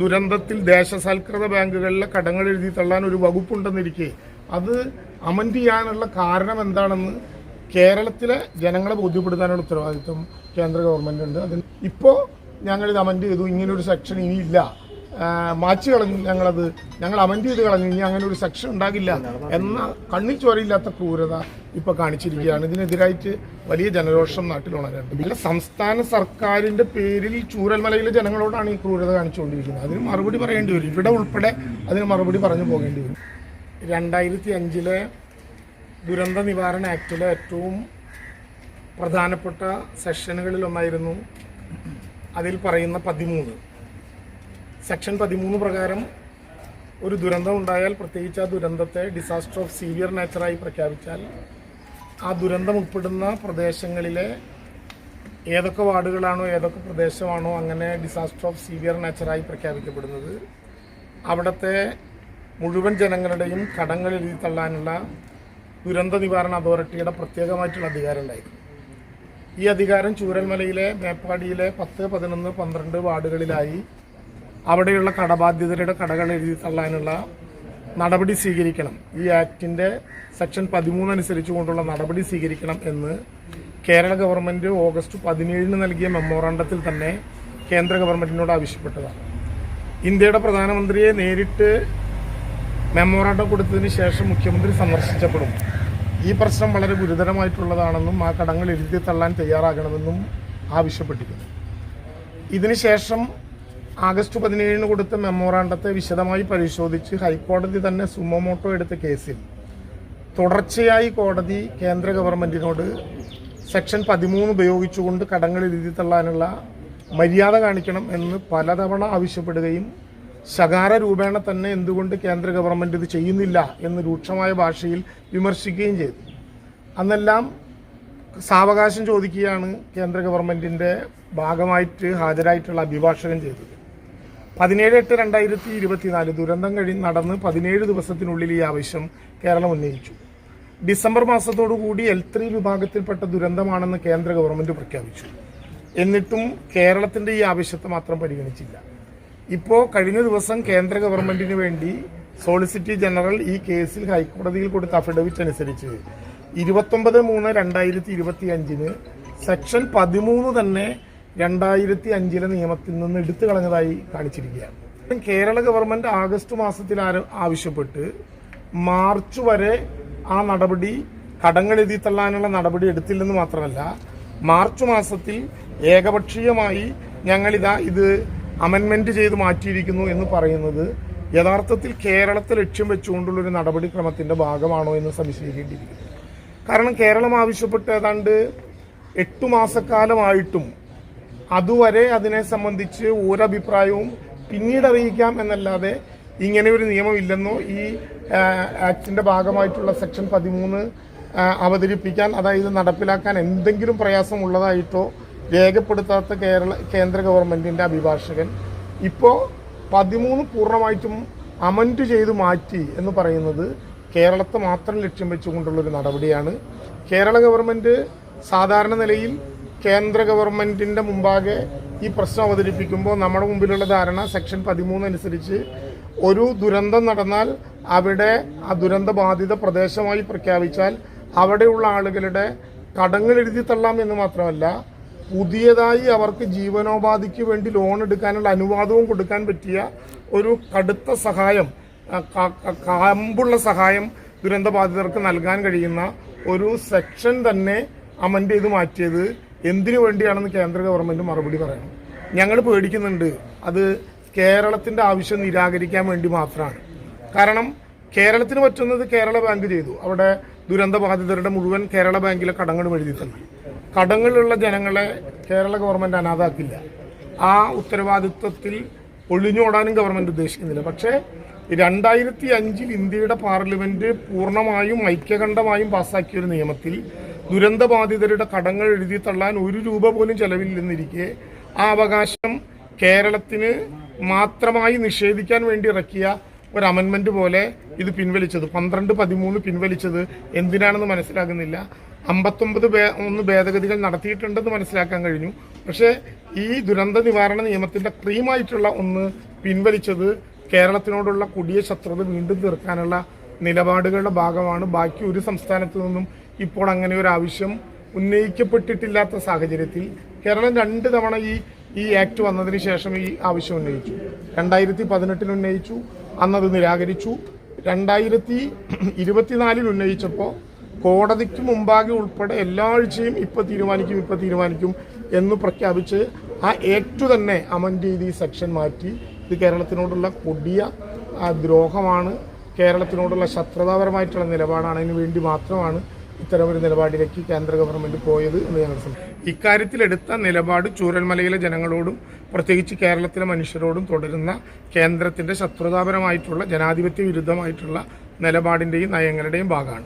ദുരന്തത്തിൽ ദേശസാൽകൃത ബാങ്കുകളിലെ കടങ്ങൾ എഴുതി തള്ളാൻ ഒരു വകുപ്പുണ്ടെന്നിരിക്കെ അത് അമൻഡ് ചെയ്യാനുള്ള കാരണം എന്താണെന്ന് കേരളത്തിലെ ജനങ്ങളെ ബോധ്യപ്പെടുത്താനുള്ള ഉത്തരവാദിത്വം കേന്ദ്ര ഗവൺമെന്റ് ഉണ്ട്. അതിന് ഇപ്പോൾ ഞങ്ങളിത് അമൻഡ് ചെയ്തു, ഇങ്ങനൊരു സെക്ഷൻ ഇനിയില്ല, മാറ്റി കളഞ്ഞു, ഞങ്ങൾ അമൻഡ് ചെയ്ത് കളഞ്ഞു, ഇനി അങ്ങനെ ഒരു സെക്ഷൻ ഉണ്ടാകില്ല എന്ന കണ്ണിൽ ചോരയില്ലാത്ത ക്രൂരത ഇപ്പൊ കാണിച്ചിരിക്കുകയാണ്. ഇതിനെതിരായിട്ട് വലിയ ജനരോഷം നാട്ടിൽ ഉണരുന്നുണ്ട്. പിന്നെ സംസ്ഥാന സർക്കാരിന്റെ പേരിൽ ചൂരൽമലയിലെ ജനങ്ങളോടാണ് ഈ ക്രൂരത കാണിച്ചുകൊണ്ടിരിക്കുന്നത്. അതിന് മറുപടി പറയേണ്ടി വരും. ഇവിടെ ഉൾപ്പെടെ അതിന് മറുപടി പറഞ്ഞു പോകേണ്ടി വരും. 2005 ദുരന്ത നിവാരണ ആക്ടിലെ ഏറ്റവും പ്രധാനപ്പെട്ട സെക്ഷനുകളിൽ ഒന്നായിരുന്നു അതിൽ പറയുന്ന 13. സെക്ഷൻ 13 പ്രകാരം ഒരു ദുരന്തം ഉണ്ടായാൽ, പ്രത്യേകിച്ച് ആ ദുരന്തത്തെ ഡിസാസ്റ്റർ ഓഫ് സീവിയർ നേച്ചറായി പ്രഖ്യാപിച്ചാൽ, ആ ദുരന്തം ഉൾപ്പെടുന്ന പ്രദേശങ്ങളിലെ ഏതൊക്കെ വാർഡുകളാണോ ഏതൊക്കെ പ്രദേശമാണോ അങ്ങനെ ഡിസാസ്റ്റർ ഓഫ് സീവിയർ നേച്ചറായി പ്രഖ്യാപിക്കപ്പെടുന്നത്, അവിടുത്തെ മുഴുവൻ ജനങ്ങളുടെയും കടങ്ങൾ എഴുതി തള്ളാനുള്ള ദുരന്ത നിവാരണ അതോറിറ്റിയുടെ പ്രത്യേകമായിട്ടുള്ള അധികാരം ഉണ്ടായിരുന്നു. ഈ അധികാരം ചൂരൽമലയിലെ മേപ്പാടിയിലെ 10, 11, 12 വാർഡുകളിലായി അവിടെയുള്ള കടബാധ്യതരുടെ കടകൾ എഴുതി തള്ളാനുള്ള നടപടി സ്വീകരിക്കണം, ഈ ആക്ടിന്റെ സെക്ഷൻ 13 അനുസരിച്ചുകൊണ്ടുള്ള നടപടി സ്വീകരിക്കണം എന്ന് കേരള ഗവൺമെന്റ് ഓഗസ്റ്റ് 17 നൽകിയ മെമ്മോറാണ്ടത്തിൽ തന്നെ കേന്ദ്ര ഗവൺമെന്റിനോട് ആവശ്യപ്പെട്ടതാണ്. ഇന്ത്യയുടെ പ്രധാനമന്ത്രിയെ നേരിട്ട് മെമ്മോറാണ്ടം കൊടുത്തതിന് ശേഷം മുഖ്യമന്ത്രി സന്ദർശിച്ചപ്പോഴും ഈ പ്രശ്നം വളരെ ഗുരുതരമായിട്ടുള്ളതാണെന്നും ആ കടങ്ങൾ എഴുതി തള്ളാൻ തയ്യാറാകണമെന്നും ആവശ്യപ്പെട്ടിരുന്നു. ഇതിനുശേഷം ആഗസ്റ്റ് 17 കൊടുത്ത മെമ്മോറാണ്ടത്തെ വിശദമായി പരിശോധിച്ച് ഹൈക്കോടതി തന്നെ സുമോമോട്ടോ എടുത്ത കേസിൽ തുടർച്ചയായി കോടതി കേന്ദ്ര ഗവൺമെന്റിനോട് സെക്ഷൻ 13 ഉപയോഗിച്ചുകൊണ്ട് കടങ്ങൾ എഴുതി തള്ളാനുള്ള മര്യാദ കാണിക്കണം എന്ന് പലതവണ ആവശ്യപ്പെടുകയും ശകാര രൂപേണ തന്നെ എന്തുകൊണ്ട് കേന്ദ്ര ഗവൺമെന്റ് ഇത് ചെയ്യുന്നില്ല എന്ന് രൂക്ഷമായ ഭാഷയിൽ വിമർശിക്കുകയും ചെയ്തു. അന്നെല്ലാം സാവകാശം ചോദിക്കുകയാണ് കേന്ദ്ര ഗവൺമെന്റിന്റെ ഭാഗമായിട്ട് ഹാജരായിട്ടുള്ള അഭിഭാഷകൻ ചെയ്തത്. 17/8/2024 ദുരന്തം നടന്ന് 17 ദിവസത്തിനുള്ളിൽ ഈ ആവശ്യം കേരളം ഉന്നയിച്ചു. ഡിസംബർ മാസത്തോടുകൂടി L3 വിഭാഗത്തിൽപ്പെട്ട ദുരന്തമാണെന്ന് കേന്ദ്ര ഗവൺമെന്റ് പ്രഖ്യാപിച്ചു. എന്നിട്ടും കേരളത്തിന്റെ ഈ ആവശ്യത്തെ മാത്രം പരിഗണിച്ചില്ല. ഇപ്പോൾ കഴിഞ്ഞ ദിവസം കേന്ദ്ര ഗവൺമെന്റിന് വേണ്ടി സോളിസിറ്റർ ജനറൽ ഈ കേസിൽ ഹൈക്കോടതിയിൽ കൊടുത്ത അഫിഡവിറ്റ് അനുസരിച്ച് 29/3/2025 സെക്ഷൻ 13 തന്നെ 2005 നിയമത്തിൽ നിന്ന് എടുത്തു കളഞ്ഞതായി കാണിച്ചിരിക്കുകയാണ്. കേരള ഗവൺമെന്റ് ആഗസ്റ്റ് മാസത്തിൽ ആവശ്യപ്പെട്ട് മാർച്ച് വരെ ആ നടപടി കടങ്ങൾ എഴുതി തള്ളാനുള്ള നടപടി എടുത്തില്ലെന്ന് മാത്രമല്ല, മാർച്ച് മാസത്തിൽ ഏകപക്ഷീയമായി ഞങ്ങളിതാ ഇത് അമെൻമെന്റ് ചെയ്ത് മാറ്റിയിരിക്കുന്നു എന്ന് പറയുന്നത് യഥാർത്ഥത്തിൽ കേരളത്തെ ലക്ഷ്യം വെച്ചുകൊണ്ടുള്ളൊരു നടപടിക്രമത്തിന്റെ ഭാഗമാണോ എന്ന് സംശയിക്കേണ്ടിയിരിക്കുന്നു. കാരണം കേരളം ആവശ്യപ്പെട്ട് ഏതാണ്ട് 8 മാസക്കാലമായിട്ടും അതുവരെ അതിനെ സംബന്ധിച്ച് ഒരഭിപ്രായവും പിന്നീട് അറിയിക്കാം എന്നല്ലാതെ ഇങ്ങനെ ഒരു നിയമമില്ലെന്നോ ഈ ആക്ടിന്റെ ഭാഗമായിട്ടുള്ള സെക്ഷൻ 13 അവതരിപ്പിക്കാൻ, അതായത് നടപ്പിലാക്കാൻ എന്തെങ്കിലും പ്രയാസമുള്ളതായിട്ടോ രേഖപ്പെടുത്താത്ത കേന്ദ്ര ഗവൺമെന്റിന്റെ അഭിഭാഷകൻ ഇപ്പോൾ 13 പൂർണ്ണമായിട്ടും അമൻഡ് ചെയ്ത് മാറ്റി എന്ന് പറയുന്നത് കേരളത്തെ മാത്രം ലക്ഷ്യം വെച്ചുകൊണ്ടുള്ളൊരു നടപടിയാണ്. കേരള ഗവൺമെന്റ് സാധാരണ നിലയിൽ കേന്ദ്ര ഗവൺമെന്റിന്റെ മുമ്പാകെ ഈ പ്രശ്നം അവതരിപ്പിക്കുമ്പോൾ നമ്മുടെ മുമ്പിലുള്ള ധാരണ സെക്ഷൻ 13 അനുസരിച്ച് ഒരു ദുരന്തം നടന്നാൽ അവിടെ ആ ദുരന്ത ബാധിത പ്രദേശമായി പ്രഖ്യാപിച്ചാൽ അവിടെയുള്ള ആളുകളുടെ കടങ്ങൾ എഴുതി തള്ളാം എന്ന് മാത്രമല്ല, പുതിയതായി അവർക്ക് ജീവനോപാധിക്ക് വേണ്ടി ലോൺ എടുക്കാനുള്ള അനുവാദവും കൊടുക്കാൻ പറ്റിയ ഒരു കടുത്ത സഹായം, കാമ്പുള്ള സഹായം ദുരന്തബാധിതർക്ക് നൽകാൻ കഴിയുന്ന ഒരു സെക്ഷൻ തന്നെ അമൻഡ് ചെയ്ത് മാറ്റിയത് എന്തിനു വേണ്ടിയാണെന്ന് കേന്ദ്ര ഗവൺമെന്റ് മറുപടി പറയണം. ഞങ്ങൾ പേടിക്കുന്നുണ്ട് അത് കേരളത്തിന്റെ ആവശ്യം നിരാകരിക്കാൻ വേണ്ടി മാത്രമാണ്. കാരണം കേരളത്തിന് പറ്റുന്നത് കേരള ബാങ്ക് ചെയ്തു. അവിടെ ദുരന്തബാധിതരുടെ മുഴുവൻ കേരള ബാങ്കിലെ കടങ്ങളും എഴുതി തന്നു. കടങ്ങളുള്ള ജനങ്ങളെ കേരള ഗവൺമെന്റ് അനാഥാക്കില്ല. ആ ഉത്തരവാദിത്വത്തിൽ ഒളിഞ്ഞോടാനും ഗവൺമെന്റ് ഉദ്ദേശിക്കുന്നില്ല. പക്ഷേ 2005 ഇന്ത്യയുടെ പാർലമെന്റ് പൂർണ്ണമായും ഐക്യകണ്ഠമായും പാസാക്കിയ ഒരു നിയമത്തിൽ ദുരന്തബാധിതരുടെ കടങ്ങൾ എഴുതി തള്ളാൻ 1 രൂപ പോലും ചെലവില്ലെന്നിരിക്കെ ആ അവകാശം കേരളത്തിന് മാത്രമായി നിഷേധിക്കാൻ വേണ്ടി ഇറക്കിയ ഒരു അമെൻമെന്റ് പോലെ ഇത് പിൻവലിച്ചത് 12/13 പിൻവലിച്ചത് എന്തിനാണെന്ന് മനസ്സിലാകുന്നില്ല. 59 ഭേദഗതികൾ നടത്തിയിട്ടുണ്ടെന്ന് മനസ്സിലാക്കാൻ കഴിഞ്ഞു. പക്ഷേ ഈ ദുരന്ത നിവാരണ നിയമത്തിന്റെ ക്രീമായിട്ടുള്ള ഒന്ന് പിൻവലിച്ചത് കേരളത്തിനോടുള്ള കൊടിയ ശത്രുത വീണ്ടും തീർക്കാനുള്ള നിലപാടുകളുടെ ഭാഗമാണ്. ബാക്കി ഒരു സംസ്ഥാനത്തു നിന്നും ഇപ്പോൾ അങ്ങനെ ഒരു ആവശ്യം ഉന്നയിക്കപ്പെട്ടിട്ടില്ലാത്ത സാഹചര്യത്തിൽ കേരളം 2 തവണ ഈ ആക്ട് വന്നതിന് ശേഷം ഈ ആവശ്യം ഉന്നയിച്ചു. 2018 ഉന്നയിച്ചു, അന്നത് നിരാകരിച്ചു. 2024 ഉന്നയിച്ചപ്പോൾ കോടതിക്ക് മുമ്പാകെ ഉൾപ്പെടെ എല്ലാ ആഴ്ചയും ഇപ്പം തീരുമാനിക്കും എന്ന് പ്രഖ്യാപിച്ച് ആ ആക്ട് തന്നെ അമെൻഡ് ചെയ്ത് ഈ സെക്ഷൻ മാറ്റി. ഇത് കേരളത്തിനോടുള്ള കൊടിയ ദ്രോഹമാണ്, കേരളത്തിനോടുള്ള ശത്രുതാപരമായിട്ടുള്ള നിലപാടാണ്. അതിനു വേണ്ടി മാത്രമാണ് ഇത്തരമൊരു നിലപാടിലേക്ക് കേന്ദ്ര ഗവൺമെന്റ് പോയത് എന്ന് ഞങ്ങൾ ഇക്കാര്യത്തിൽ എടുത്ത നിലപാട് ചൂരൽമലയിലെ ജനങ്ങളോടും പ്രത്യേകിച്ച് കേരളത്തിലെ മനുഷ്യരോടും തുടരുന്ന കേന്ദ്രത്തിന്റെ ശത്രുതാപരമായിട്ടുള്ള ജനാധിപത്യ വിരുദ്ധമായിട്ടുള്ള നിലപാടിന്റെയും നയങ്ങളുടെയും ഭാഗമാണ്.